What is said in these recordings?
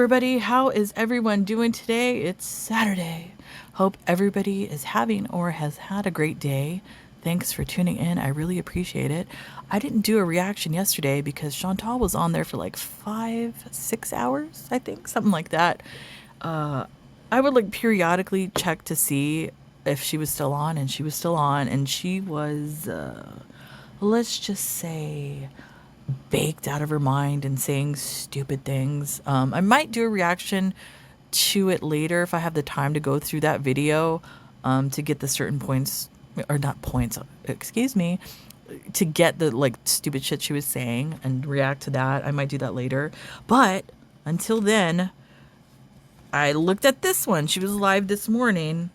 everybody. How is everyone doing today? It's Saturday. Hope everybody is having or has had a great day. Thanks for tuning in. I really appreciate it. I didn't do a reaction yesterday because Chantal was on there for like 5-6 hours, I think, something like that. I would like periodically check to see if she was still on, and she was still on, and she was, let's just say, baked out of her mind and saying stupid things. I might do a reaction to it later if I have the time to go through that video, to get the certain points, or not points, excuse me, to get the like stupid shit she was saying and react to that. I might do that later. But until then, I looked at this one. She was live this morning,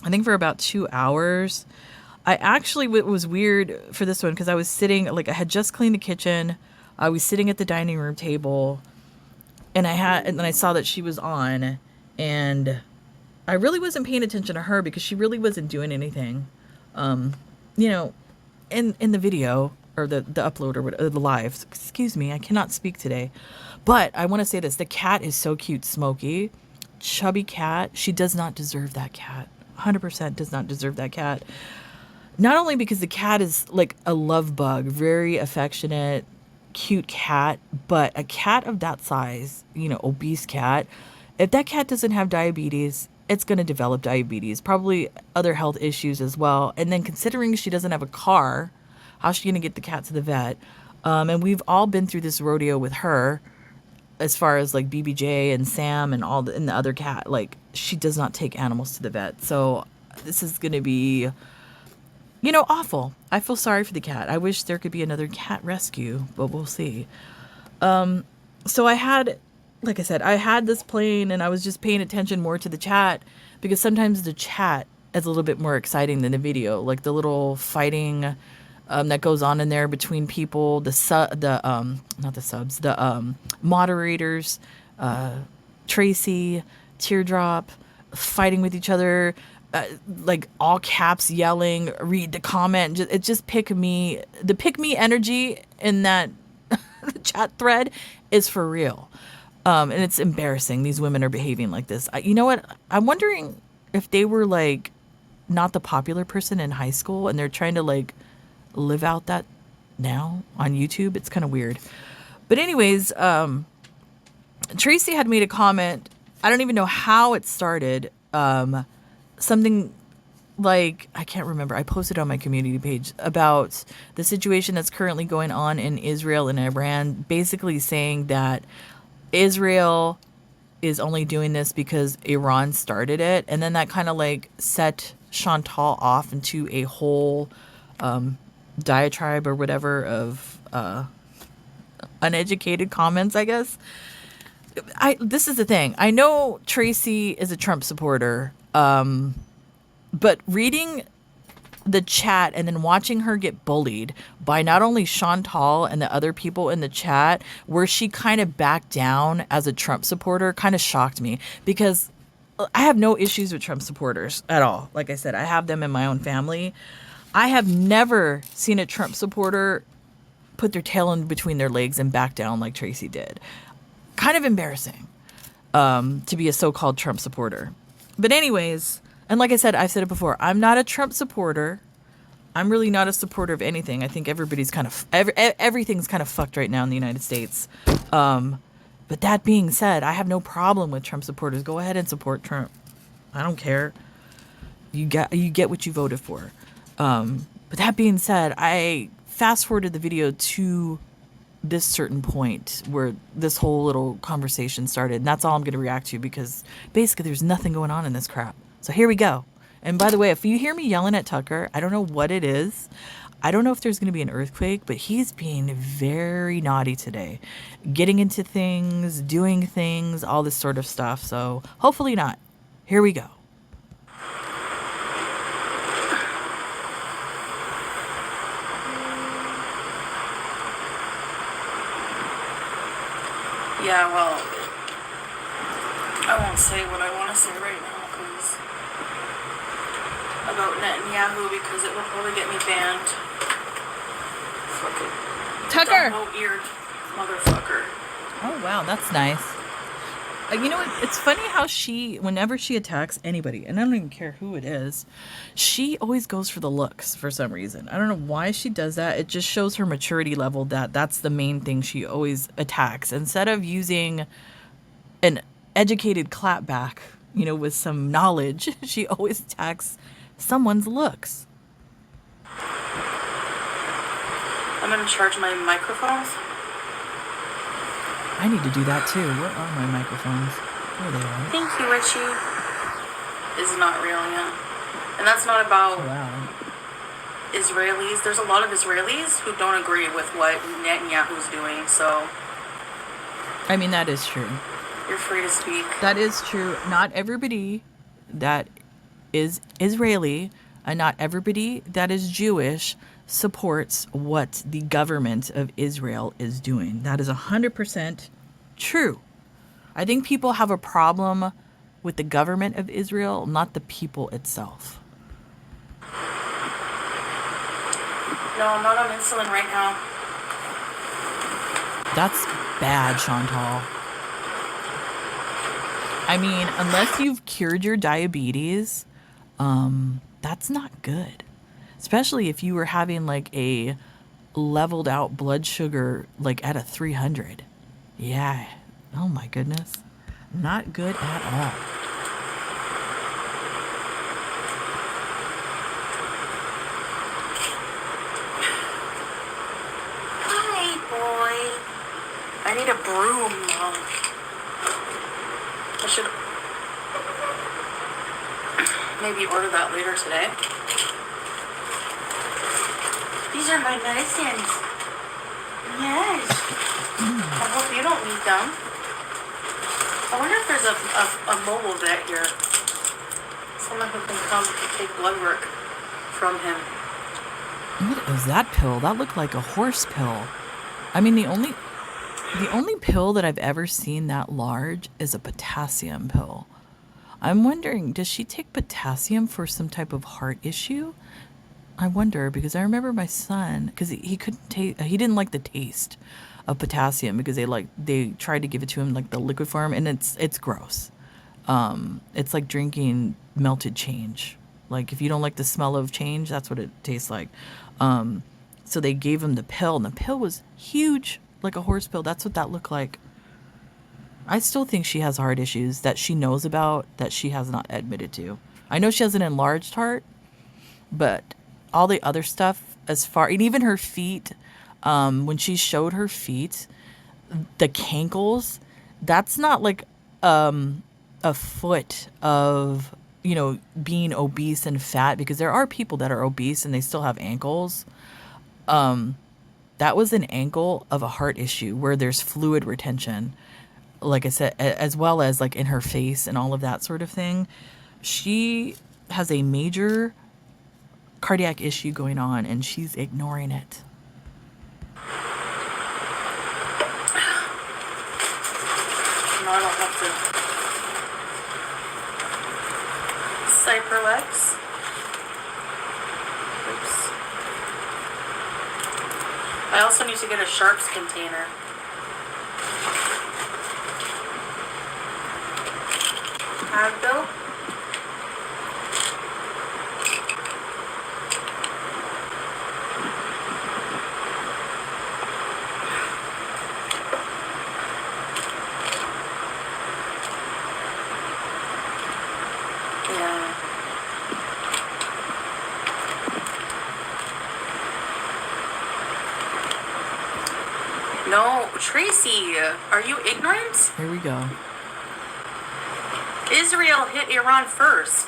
I think for about 2 hours. I actually, it was weird for this one because I was sitting, like I had just cleaned the kitchen. I was sitting at the dining room table, and then I saw that she was on, and I really wasn't paying attention to her because she really wasn't doing anything, you know, in the video or the upload or whatever, the live. Excuse me, I cannot speak today. But I want to say this. The cat is so cute, Smokey. Chubby cat. She does not deserve that cat. 100% does not deserve that cat. Not only because the cat is like a love bug, very affectionate, cute cat, but a cat of that size, you know, obese cat, if that cat doesn't have diabetes, it's going to develop diabetes, probably other health issues as well. And then considering she doesn't have a car, how's she going to get the cat to the vet? And we've all been through this rodeo with her as far as like BBJ and Sam and and the other cat. Like, she does not take animals to the vet. So this is going to be, you know, awful. I feel sorry for the cat. I wish there could be another cat rescue, but we'll see. So I had, like I said, I had this playing, and I was just paying attention more to the chat because sometimes the chat is a little bit more exciting than the video. Like the little fighting that goes on in there between people, the moderators, Tracy, Teardrop, fighting with each other. Like all caps yelling, read the comment. It just pick me energy in that chat thread is for real. And it's embarrassing. These women are behaving like this. You know what? I'm wondering if they were like not the popular person in high school and they're trying to like live out that now on YouTube. It's kind of weird. But anyways, Tracy had made a comment. I don't even know how it started. Something like, I can't remember. I posted on my community page about the situation that's currently going on in Israel and Iran, basically saying that Israel is only doing this because Iran started it. And then that kind of like set Chantal off into a whole diatribe or whatever of uneducated comments, I guess. This is the thing. I know Tracy is a Trump supporter. But reading the chat and then watching her get bullied by not only Chantal and the other people in the chat, where she kind of backed down as a Trump supporter, kind of shocked me because I have no issues with Trump supporters at all. Like I said, I have them in my own family. I have never seen a Trump supporter put their tail in between their legs and back down like Tracy did. Kind of embarrassing, to be a so-called Trump supporter. But anyways, and like I said, I've said it before, I'm not a Trump supporter. I'm really not a supporter of anything. I think everybody's kind of, everything's kind of fucked right now in the United States. But that being said, I have no problem with Trump supporters. Go ahead and support Trump. I don't care. You get what you voted for. But that being said, I fast forwarded the video to this certain point where this whole little conversation started. And that's all I'm going to react to because basically there's nothing going on in this crap. So here we go. And by the way, if you hear me yelling at Tucker, I don't know what it is. I don't know if there's going to be an earthquake, but he's being very naughty today. Getting into things, doing things, all this sort of stuff. So hopefully not. Here we go. Yeah, well, I won't say what I want to say right now about Netanyahu because it will probably get me banned. Fucking Tucker! Dumbo-eared motherfucker. Oh, wow, that's nice. You know what? It's funny how whenever she attacks anybody, and I don't even care who it is, she always goes for the looks for some reason. I don't know why she does that. It just shows her maturity level that that's the main thing she always attacks. Instead of using an educated clapback, with some knowledge, she always attacks someone's looks. I'm gonna charge my microphones. I need to do that too. Where are my microphones? There they are. Thank you, Richie. Is not real, yeah. And that's not about Wow. Israelis. There's a lot of Israelis who don't agree with what Netanyahu's doing, so I mean, that is true. you're free to speak. That is true. Not everybody that is Israeli and not everybody that is Jewish supports what the government of Israel is doing. That is 100% true. I think people have a problem with the government of Israel, not the people itself. No, I'm not on insulin right now. That's bad, Chantal. I mean, unless you've cured your diabetes, that's not good. Especially if you were having like a leveled out blood sugar like at a 300. Yeah. Oh my goodness. Not good at all. Hi, boy. I need a broom. I should maybe order that later today. These are my medicines. Yes. I hope you don't need them. I wonder if there's a mobile vet here. Someone who can come take blood work from him. What is that pill? That looked like a horse pill. I mean, the only pill that I've ever seen that large is a potassium pill. I'm wondering, does she take potassium for some type of heart issue? I wonder, because I remember my son, because he couldn't taste, he didn't like the taste of potassium because they tried to give it to him like the liquid form, and it's gross. It's like drinking melted change. Like if you don't like the smell of change, that's what it tastes like. So they gave him the pill, and the pill was huge, like a horse pill. That's what that looked like. I still think she has heart issues that she knows about that she has not admitted to. I know she has an enlarged heart, but all the other stuff, and even her feet, when she showed her feet, the cankles, that's not like a foot of, being obese and fat, because there are people that are obese and they still have ankles. That was an ankle of a heart issue where there's fluid retention, like I said, as well as like in her face and all of that sort of thing. She has a major cardiac issue going on and she's ignoring it. No, I don't have to. Cyperlex. Oops. I also need to get a sharps container. Advil. Yeah. No, Tracy, are you ignorant? Here we go. Israel hit Iran first.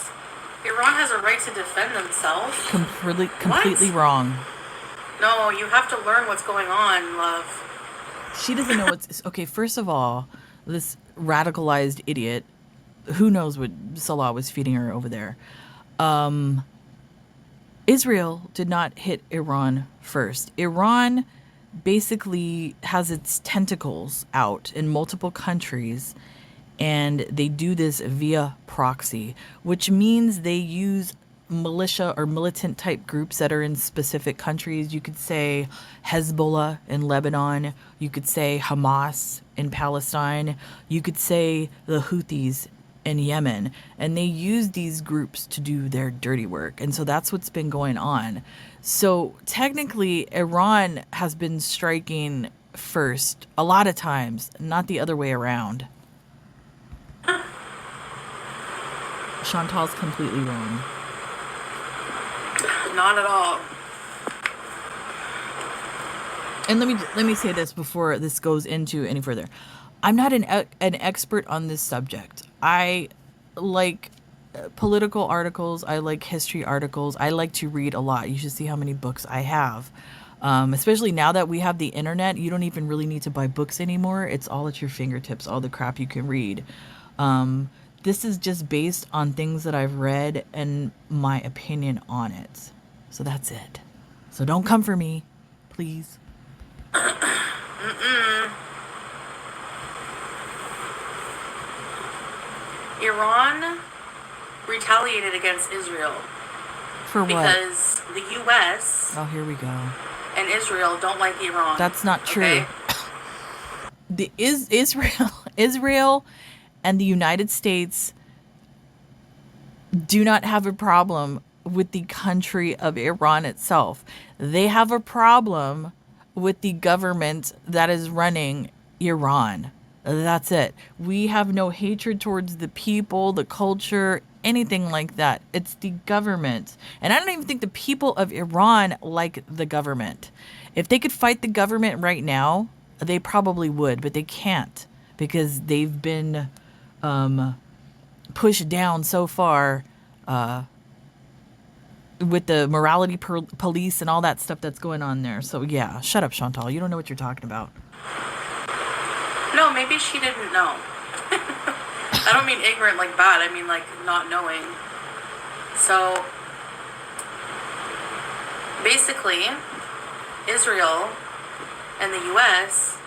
Iran has a right to defend themselves. Completely wrong. No, you have to learn what's going on, love. She doesn't know what's okay. First of all, this radicalized idiot, who knows what Salah was feeding her over there. Israel did not hit Iran first. Iran basically has its tentacles out in multiple countries, and they do this via proxy, which means they use militia or militant type groups that are in specific countries. You could say Hezbollah in Lebanon. You could say Hamas in Palestine. You could say the Houthis in Yemen. And they use these groups to do their dirty work. And so that's what's been going on. So technically, Iran has been striking first a lot of times, not the other way around. Chantal's completely wrong. Not at all. And let me say this before this goes into any further. I'm not an expert on this subject. I like political articles. I like history articles. I like to read a lot. You should see how many books I have. Especially now that we have the internet, you don't even really need to buy books anymore. It's all at your fingertips, all the crap you can read. This is just based on things that I've read and my opinion on it. So that's it. So don't come for me, please. Iran retaliated against Israel. For what? Because the U.S. Oh, here we go. and Israel don't like Iran. That's not true. Okay? Israel and the United States do not have a problem with the country of Iran itself. They have a problem with the government that is running Iran. That's it. We have no hatred towards the people, the culture, anything like that. It's the government. And I don't even think the people of Iran like the government. If they could fight the government right now, they probably would, but they can't because they've been pushed down so far with the morality police and all that stuff that's going on there. So yeah, shut up, Chantal. You don't know what you're talking about. No, maybe she didn't know. I don't mean ignorant like bad. I mean like not knowing. So basically, Israel and the U.S.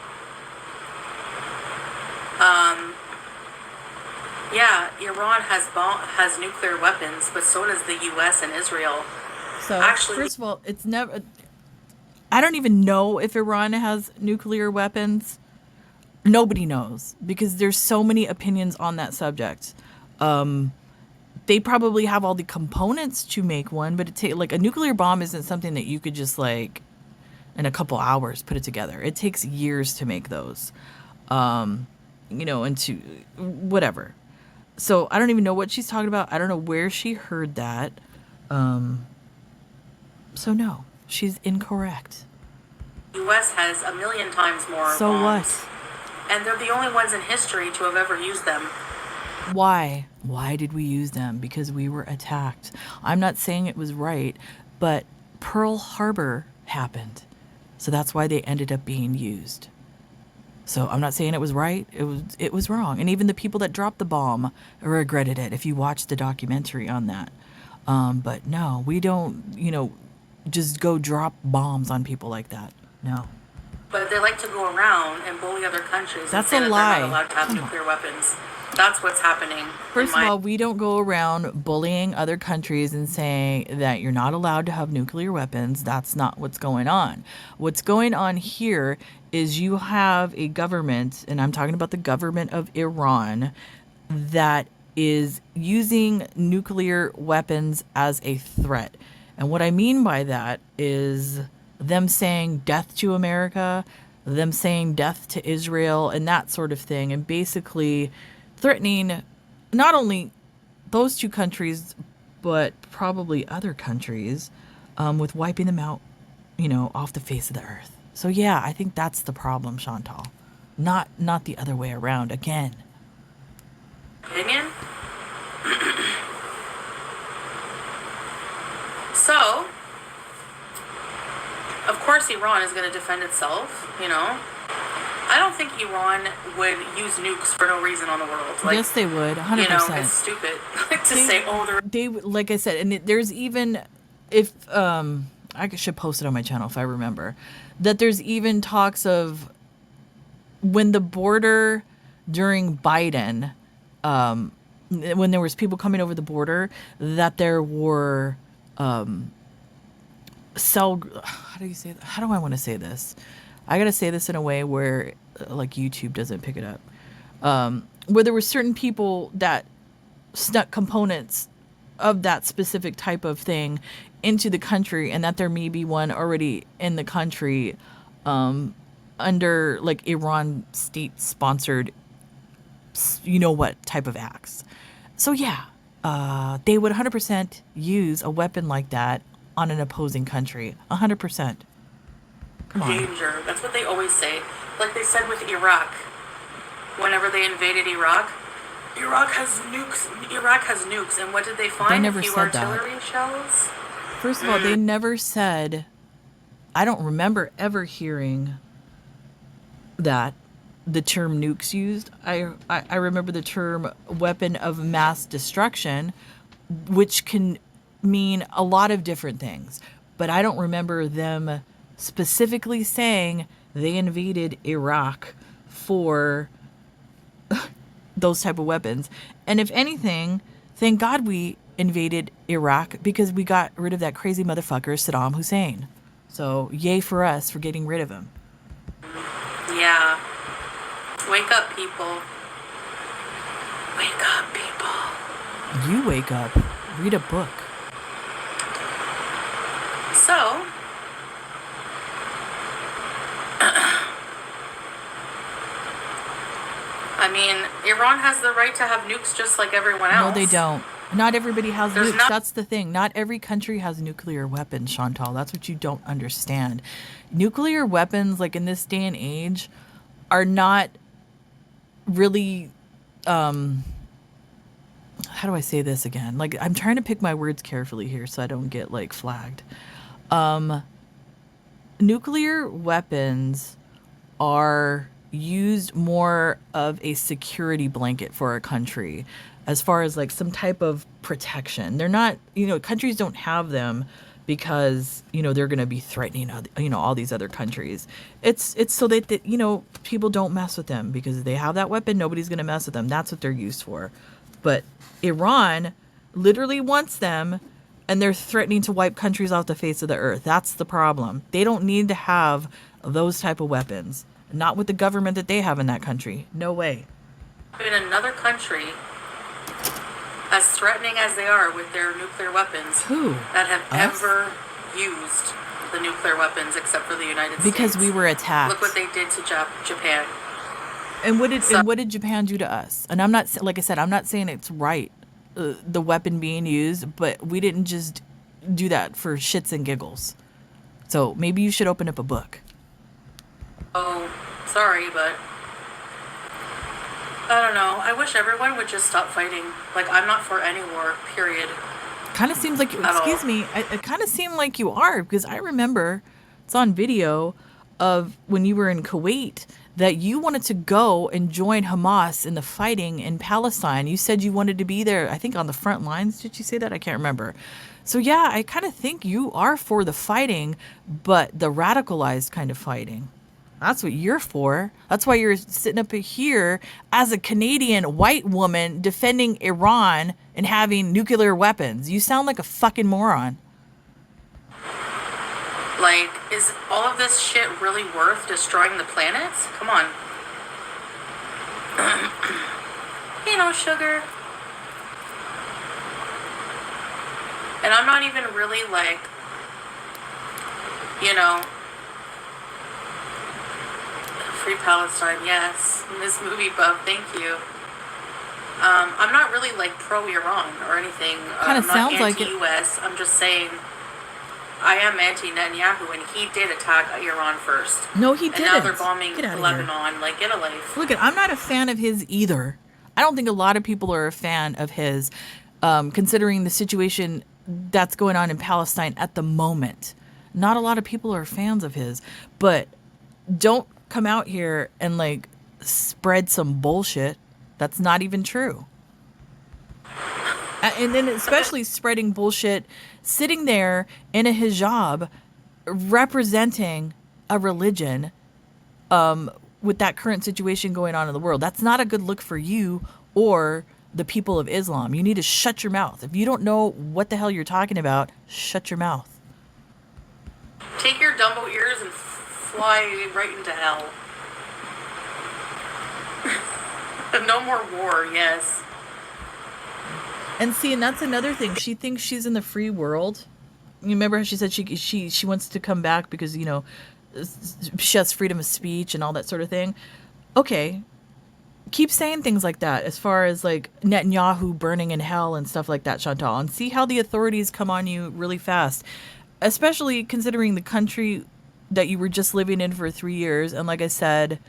Iran has nuclear weapons, but so does the U.S. and Israel. So Actually, first of all, it's never. I don't even know if Iran has nuclear weapons. Nobody knows because there's so many opinions on that subject. They probably have all the components to make one, but like a nuclear bomb isn't something that you could just like in a couple hours put it together. It takes years to make those, into whatever. So I don't even know what she's talking about. I don't know where she heard that. So no, she's incorrect. U.S. has 1,000,000 times more So bombs. what? And they're the only ones in history to have ever used them. Why? Why did we use them? Because we were attacked. I'm not saying it was right, but Pearl Harbor happened. So that's why they ended up being used. So I'm not saying it was right. It was wrong. And even the people that dropped the bomb regretted it if you watch the documentary on that. But no, we don't, just go drop bombs on people like that. No. But they like to go around and bully other countries That's and say a that lie. they're not allowed to have nuclear weapons. That's what's happening. First of all, we don't go around bullying other countries and saying that you're not allowed to have nuclear weapons. That's not what's going on. What's going on here is you have a government, and I'm talking about the government of Iran, that is using nuclear weapons as a threat. And what I mean by that is them saying death to America, them saying death to Israel, and that sort of thing, and basically threatening not only those two countries, but probably other countries with wiping them out, off the face of the earth. So yeah, I think that's the problem, Chantal. Not the other way around again. Opinion? So, of course Iran is going to defend itself, I don't think Iran would use nukes for no reason on the world. Yes, they would, 100%. It's stupid to say, they like I said, and there's even, if I should post it on my channel if I remember, that there's even talks of when the border during Biden when there was people coming over the border, that there were how do you say that? How do I want to say this? I got to say this in a way where like YouTube doesn't pick it up. Where there were certain people that snuck components of that specific type of thing into the country, and that there may be one already in the country under like Iran state sponsored, you know what type of acts. So yeah, they would 100% use a weapon like that on an opposing country. 100%. Come on. Danger. That's what they always say. Like they said with Iraq. Whenever they invaded Iraq, Iraq has nukes. And what did they find? They never A few said that. artillery shells? First of all, they never said, I don't remember ever hearing that the term nukes used. I remember the term weapon of mass destruction, which can mean a lot of different things. But I don't remember them specifically saying they invaded Iraq for those type of weapons. And if anything, thank God we invaded Iraq, because we got rid of that crazy motherfucker Saddam Hussein. So yay for us for getting rid of him. Yeah. Wake up, people. Wake up, people. You wake up. Read a book. So, I mean, Iran has the right to have nukes just like everyone else. No, they don't. Not everybody has There's nukes. not- That's the thing. Not every country has nuclear weapons, Chantal. That's what you don't understand. Nuclear weapons, like in this day and age, are not really, how do I say this again? Like, I'm trying to pick my words carefully here so I don't get like flagged. Nuclear weapons are used more of a security blanket for a country, as far as like some type of protection. They're not, countries don't have them because, they're going to be threatening, all these other countries. It's so that, people don't mess with them, because if they have that weapon, nobody's going to mess with them. That's what they're used for. But Iran literally wants them, and they're threatening to wipe countries off the face of the earth. That's the problem. They don't need to have those type of weapons. Not with the government that they have in that country. No way. In another country, as threatening as they are with their nuclear weapons, Who? that have Us? ever used the nuclear weapons except for the United States. Because we were attacked. Look what they did to Japan. And what did Japan do to us? And I'm not, like I said, I'm not saying it's right, the weapon being used, but we didn't just do that for shits and giggles. So maybe you should open up a book. Oh, sorry, but I don't know. I wish everyone would just stop fighting. Like, I'm not for any war, period. Kind of seems like, At all. excuse me, it kind of seemed like you are, because I remember, it's on video, of when you were in Kuwait, that you wanted to go and join Hamas in the fighting in Palestine. You said you wanted to be there, I think on the front lines. Did you say that? I can't remember. So yeah, I kind of think you are for the fighting, but the radicalized kind of fighting. That's what you're for. That's why you're sitting up here as a Canadian white woman defending Iran and having nuclear weapons. You sound like a fucking moron. Like, is all of this shit really worth destroying the planet? Come on. Sugar. And I'm not even really like, Free Palestine, yes. Miss Movie Buff, thank you. I'm not really like pro-Iran or anything. Kinda I'm sounds not like it. anti-US. I'm just saying I am anti-Netanyahu, and he did attack Iran first. No, he And didn't. now they're bombing Get outta here. Lebanon. Like, get a life. Look, I'm not a fan of his either. I don't think a lot of people are a fan of his, considering the situation that's going on in Palestine at the moment. Not a lot of people are fans of his, but don't come out here and like spread some bullshit that's not even true. And then especially spreading bullshit, sitting there in a hijab representing a religion, with that current situation going on in the world. That's not a good look for you or the people of Islam. You need to shut your mouth. If you don't know what the hell you're talking about, shut your mouth. Take your Dumbo ears and fly right into hell. No more war, yes. And see, and that's another thing. She thinks she's in the free world. You remember how she said she wants to come back because, you know, she has freedom of speech and all that sort of thing. Okay, keep saying things like that as far as like Netanyahu burning in hell and stuff like that, Chantal, and see how the authorities come on you really fast, especially considering the country that you were just living in for 3 years. And like I said,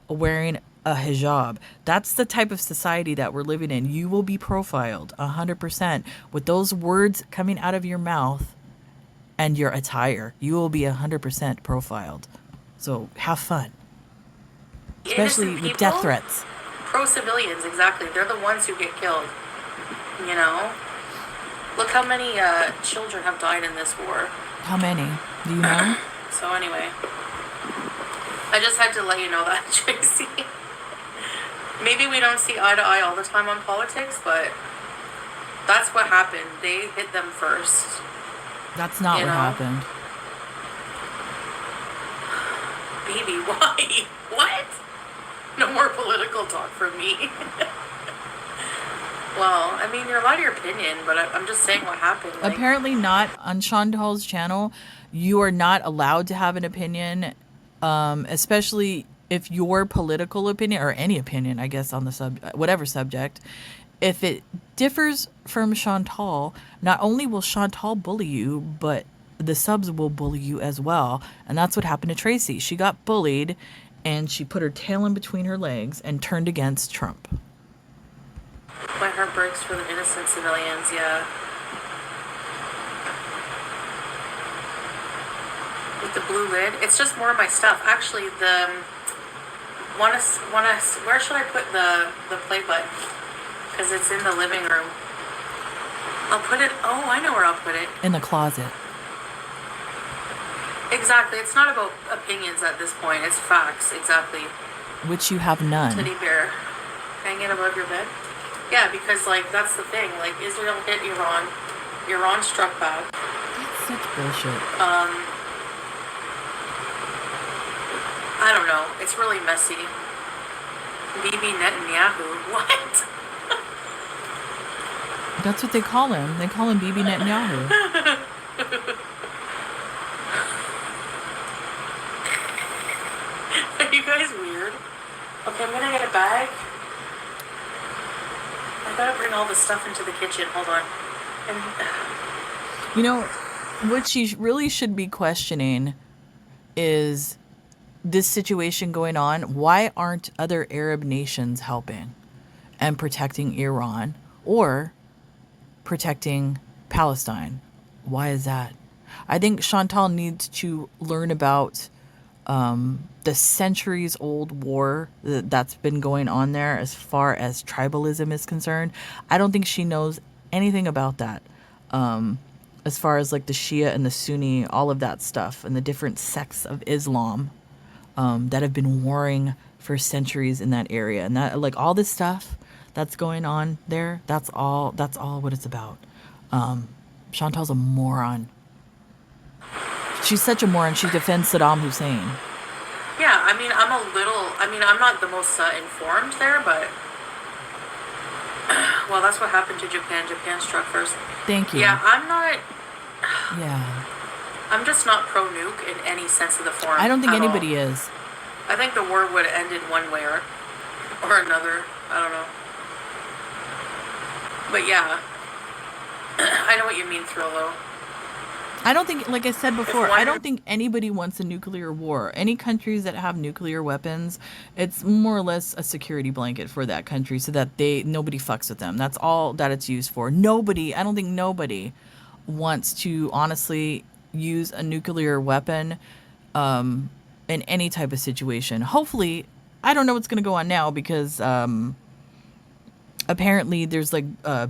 wearing a hijab. That's the type of society that we're living in. You will be profiled 100% with those words coming out of your mouth and your attire. You will be 100% profiled. So have fun. Especially with death threats. Pro-civilians, exactly. They're the ones who get killed. You know? Look how many children have died in this war. How many? Do you know? So anyway. I just had to let you know that, Tracy. Maybe we don't see eye to eye all the time on politics, but that's what happened. They hit them first. That's not what happened. Baby, why? What? No more political talk from me. Well, I mean, you're allowed your opinion, but I'm just saying what happened. Like, apparently not on Chantal's channel. You are not allowed to have an opinion, especially if your political opinion, or any opinion, I guess, on the whatever subject, if it differs from Chantal, not only will Chantal bully you, but the subs will bully you as well. And that's what happened to Tracy. She got bullied, and she put her tail in between her legs and turned against Trump. My heart breaks for the innocent civilians, yeah. With the blue lid, it's just more of my stuff. Actually, where should I put the play button? Because it's in the living room. I'll put it, I know where I'll put it. In the closet. Exactly, it's not about opinions at this point, it's facts, exactly. Which you have none. Teddy bear. Hanging above your bed? Yeah, because, like, that's the thing. Like, Israel hit Iran. Iran struck back. That's such bullshit. I don't know. It's really messy. Bibi Netanyahu. What? That's what they call him. They call him Bibi Netanyahu. Are you guys weird? Okay, I'm gonna get a bag. I gotta bring all this stuff into the kitchen. Hold on. You know, what she really should be questioning is this situation going on. Why aren't other Arab nations helping and protecting Iran or protecting Palestine? Why is that? I think Chantal needs to learn about the centuries-old war that's been going on there as far as tribalism is concerned. I don't think she knows anything about that. As far as like the Shia and the Sunni, all of that stuff, and the different sects of Islam that have been warring for centuries in that area. And that, like, all this stuff that's going on there, that's all what it's about. Chantal's a moron. She's such a moron. She defends Saddam Hussein. Yeah, I mean, I'm not the most informed there, but, well, that's what happened to Japan. Japan struck first. Thank you. Yeah, I'm not... Yeah. I'm just not pro-nuke in any sense of the form. I don't think anybody is. I think the war would have ended one way or another. I don't know. But yeah, I know what you mean, Thrillo. I don't think, like I said before, I don't think anybody wants a nuclear war. Any countries that have nuclear weapons, it's more or less a security blanket for that country so that nobody fucks with them. That's all that it's used for. I don't think nobody wants to honestly use a nuclear weapon in any type of situation. Hopefully, I don't know what's going to go on now because apparently there's like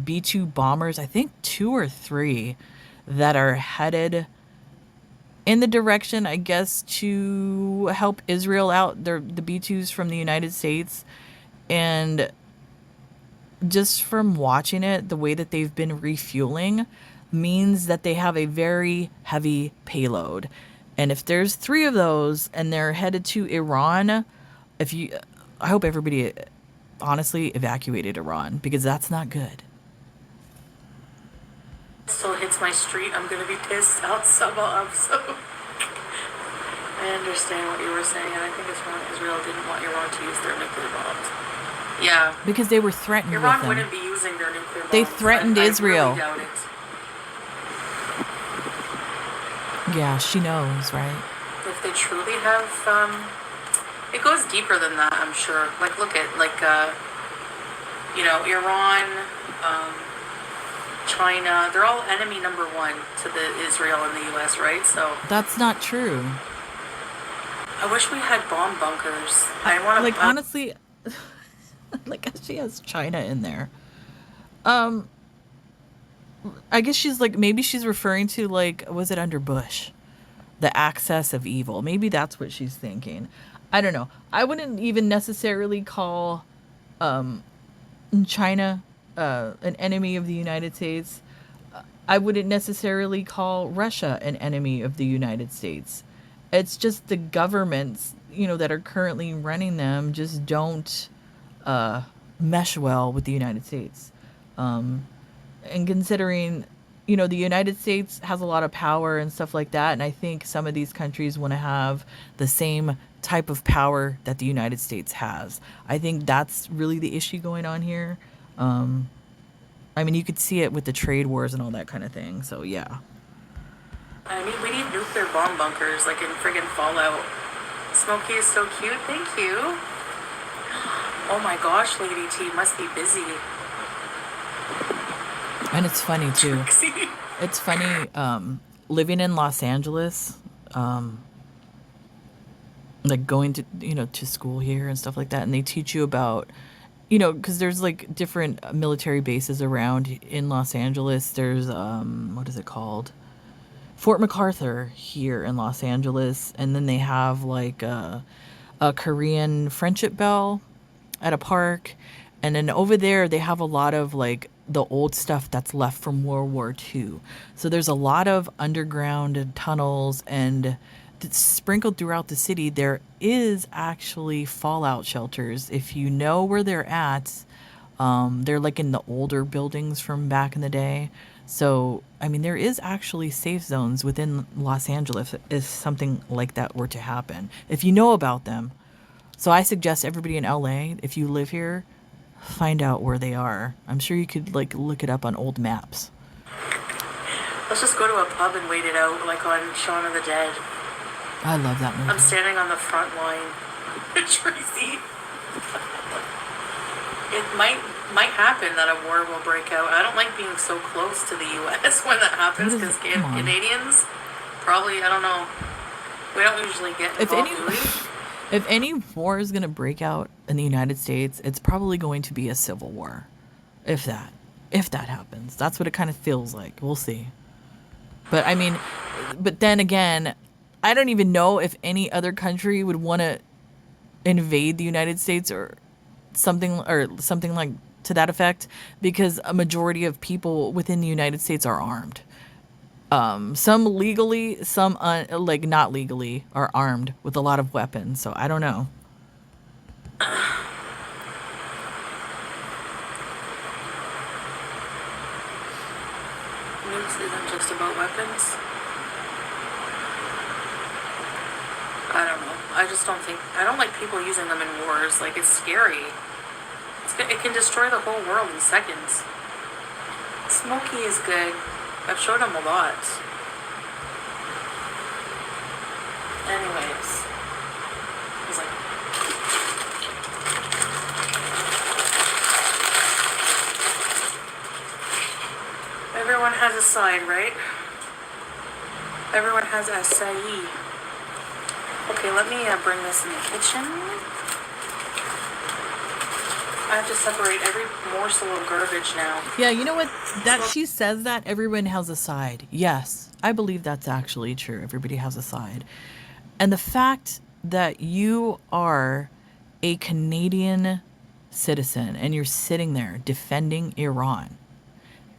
B-2 bombers, I think 2 or 3, that are headed in the direction, I guess, to help Israel out. They're the B-2s from the United States. And just from watching it, the way that they've been refueling means that they have a very heavy payload. And if there's three of those and they're headed to Iran, if you, I hope everybody honestly evacuated Iran because that's not good. Still hits my street, I'm gonna be pissed out somehow. So I understand what you were saying, and I think it's wrong. Israel didn't want Iran to use their nuclear bombs. Yeah. Because they were threatened with Iran them. wouldn't be using their nuclear bombs. They threatened Israel. I really doubt it. Yeah, she knows, right? If they truly have, it goes deeper than that, I'm sure. Like, look at, like, Iran, China, they're all enemy number one to the Israel and the U.S., right? So That's not true. I wish we had bomb bunkers. I want to, Like, honestly, like, she has China in there. I guess she's like, maybe she's referring to, like, was it under Bush? The access of evil. Maybe that's what she's thinking. I don't know. I wouldn't even necessarily call China an enemy of the United States. I wouldn't necessarily call Russia an enemy of the United States. It's just the governments, that are currently running them just don't mesh well with the United States. And considering, the United States has a lot of power and stuff like that, and I think some of these countries want to have the same type of power that the United States has. I think that's really the issue going on here. I mean, you could see it with the trade wars and all that kind of thing. So, yeah. I mean, we need nuclear bomb bunkers, like in friggin' Fallout. Smokey is so cute. Thank you. Oh my gosh, Lady T must be busy. And it's funny, too. Trixie. It's funny, living in Los Angeles, like going to, to school here and stuff like that. And they teach you about, because there's like different military bases around in Los Angeles. There's, what is it called? Fort MacArthur here in Los Angeles. And then they have like a Korean friendship bell at a park. And then over there, they have a lot of like the old stuff that's left from World War II. So there's a lot of underground tunnels, and sprinkled throughout the city, there is actually fallout shelters. If you know where they're at, they're like in the older buildings from back in the day. So, I mean, there is actually safe zones within Los Angeles if something like that were to happen, if you know about them. So I suggest everybody in LA, if you live here, find out where they are. I'm sure you could like look it up on old maps. Let's just go to a pub and wait it out, like on Shaun of the Dead. I love that movie. I'm standing on the front line. Tracy. It might happen that a war will break out. I don't like being so close to the U.S. when that happens, because Canadians probably, I don't know. We don't usually get involved, do we? If any war is going to break out in the United States, it's probably going to be a civil war. If that happens. That's what it kind of feels like. We'll see. But I mean, but then again, I don't even know if any other country would want to invade the United States or something like to that effect, because a majority of people within the United States are armed. Some legally, some like not legally, are armed with a lot of weapons. So I don't know. Nukes isn't just about weapons. I don't know. I just don't think. I don't like people using them in wars. Like, it's scary. It can destroy the whole world in seconds. Smokey is good. I've showed him a lot. Anyways. He's like... Everyone has a side, right? Everyone has a side. Okay, let me bring this in the kitchen. I have to separate every morsel of garbage now. Yeah, you know what? That she says that everyone has a side. Yes, I believe that's actually true. Everybody has a side. And the fact that you are a Canadian citizen, and you're sitting there defending Iran.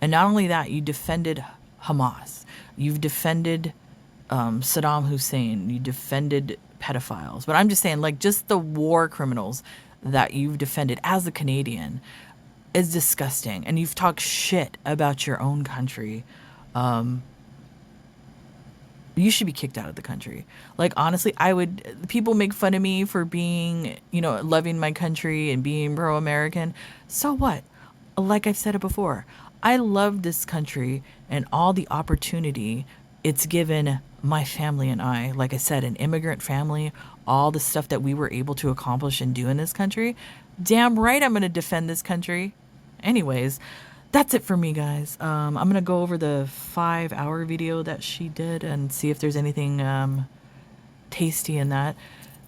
And not only that, you defended Hamas. You've defended Saddam Hussein. You defended pedophiles. But I'm just saying, like, just the war criminals that you've defended as a Canadian is disgusting. And you've talked shit about your own country. You should be kicked out of the country. Like, honestly, people make fun of me for being, loving my country and being pro-American. So what? Like I've said it before, I love this country and all the opportunity it's given my family and I. Like I said, an immigrant family, all the stuff that we were able to accomplish and do in this country. Damn right I'm going to defend this country. Anyways, that's it for me, guys. I'm going to go over the 5-hour video that she did and see if there's anything tasty in that.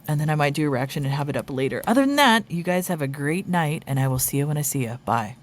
And then I might do a reaction and have it up later. Other than that, you guys have a great night, and I will see you when I see you. Bye.